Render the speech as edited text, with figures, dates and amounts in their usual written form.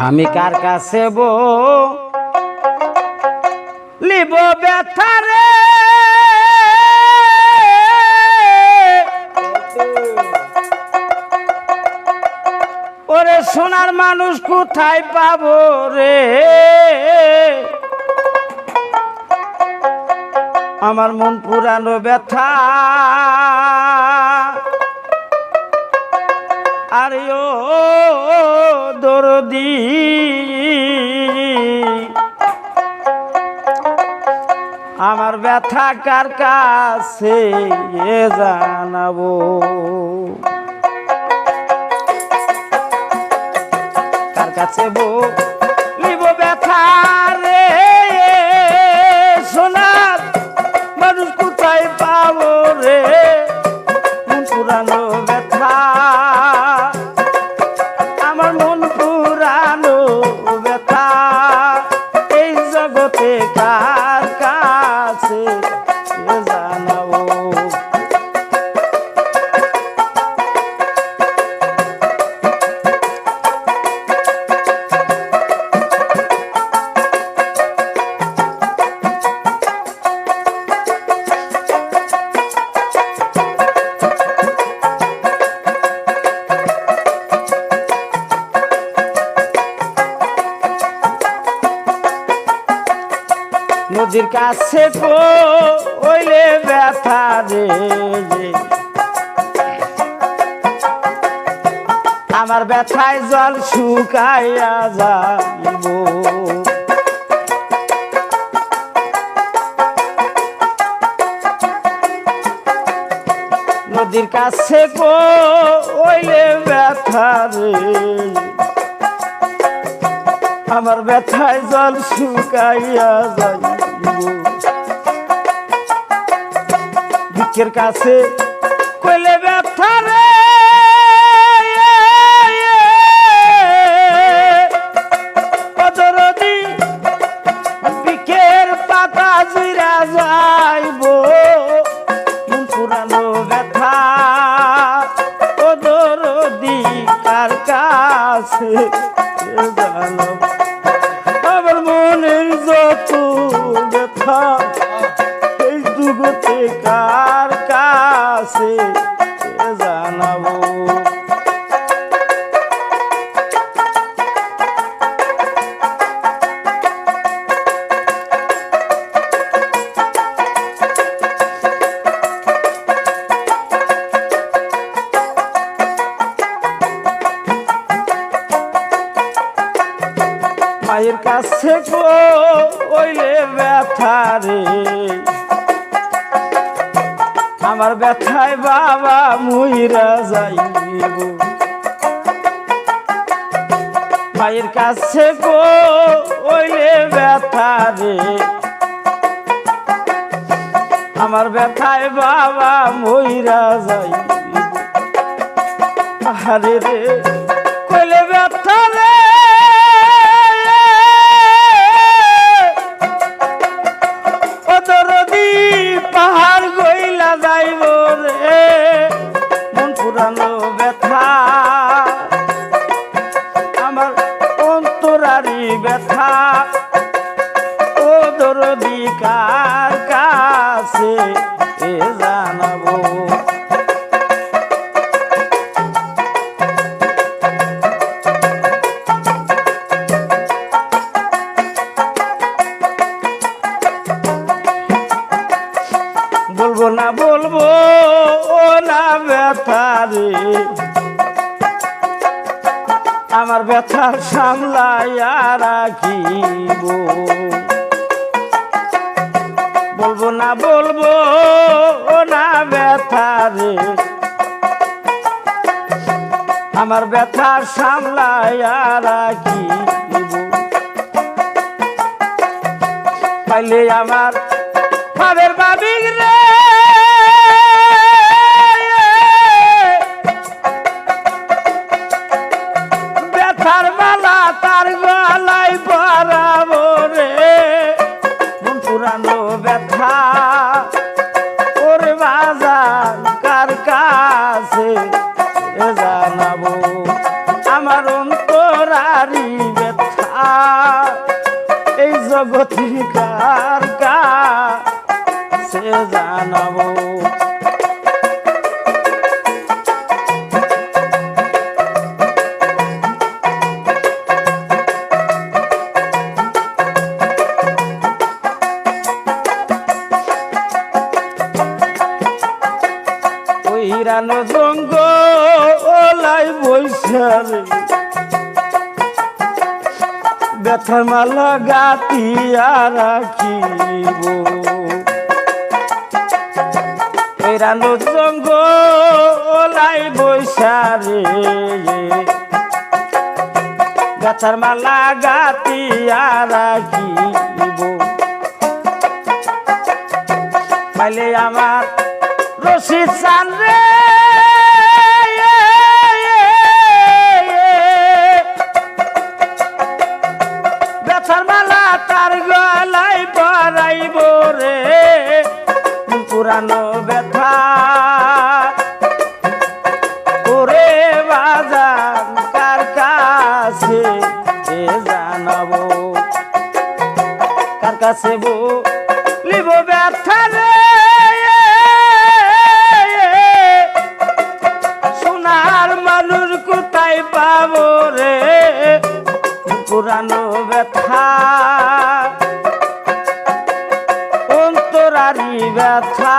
আমি কার কাছে লিব ব্যথা রে ওরে সোনার মানুষ কোথায় পাবো রে আমার মন পুরানো ব্যথা আরে ও দরদি আমার ব্যথা কার কাছে জানাবো কার কাছে লিব ব্যথা রে সোনার মানুষ কোথায় পাবো রে মন পুরানো ব্যথা আমার মন পুরানো ব্যথা এই জগতে কার কাছে জানাবো নদীর কাছে কইলে ব্যথা রে আমার ব্যথায় জল শুকাইয়া যাইব নদীর কাছে কইলে ব্যথা রে আমার ব্যথায় জল শুকাইয়া যাইব বুকের কাছে কইলে ব্যথা রে দরদি বুকের পাতা জুইরা যাইব মন পুরানো ব্যথা ও দরদি কার কাছে জানাবো আমার মনের যত ব্যথা এই জগতে কার কাছে জানাবো মায়ের কাছে কইলে ব্যথা রে আমার ব্যথায় বাবা মুইরা যাইব মায়ের কাছে কইলে ব্যথা রে আমার ব্যথায় বাবা মুইরা যাইব আরে রে কইলে ব্যথা রে পাহাড় গইলা যাইব রে মন পুরানো ব্যথা আমার অন্তরারি ব্যথা ও দরদি কার কাছে জানাবো বলবো না বলবো ও না ব্যথা রে আমার ব্যথা সামলাইয়া রাখিব বলবো না বলবো ও না ব্যথা রে আমার ব্যথা সামলাইয়া রাখিব পাইলে আমার ফাদের বাবিক রে ব্যথার মালা তার গলায় পরাবো রে মন পুরানো ব্যথা ওরে বাজার কার কাছে জানাবো আমার অন্তরারি ব্যথা গতি কার কাছে জানাবো। হিরানো জঙ্গলাই বৈশারে ব্যথার মালা গাতিয়া রাখিব। হিরানো জঙ্গলাই বৈশারে ব্যথার মালা গাতিয়া রাখিব। পাইলে আমার রশি চান রে ব্যথার মালা তার গলায় পরাইব রে পুরানো ব্যথা ওরে বাজান কার কাছে জানাবো। কার কাছে বলিব ব্যথা রে পাবো রে পুরানো ব্যথা অন্তরারি ব্যথা।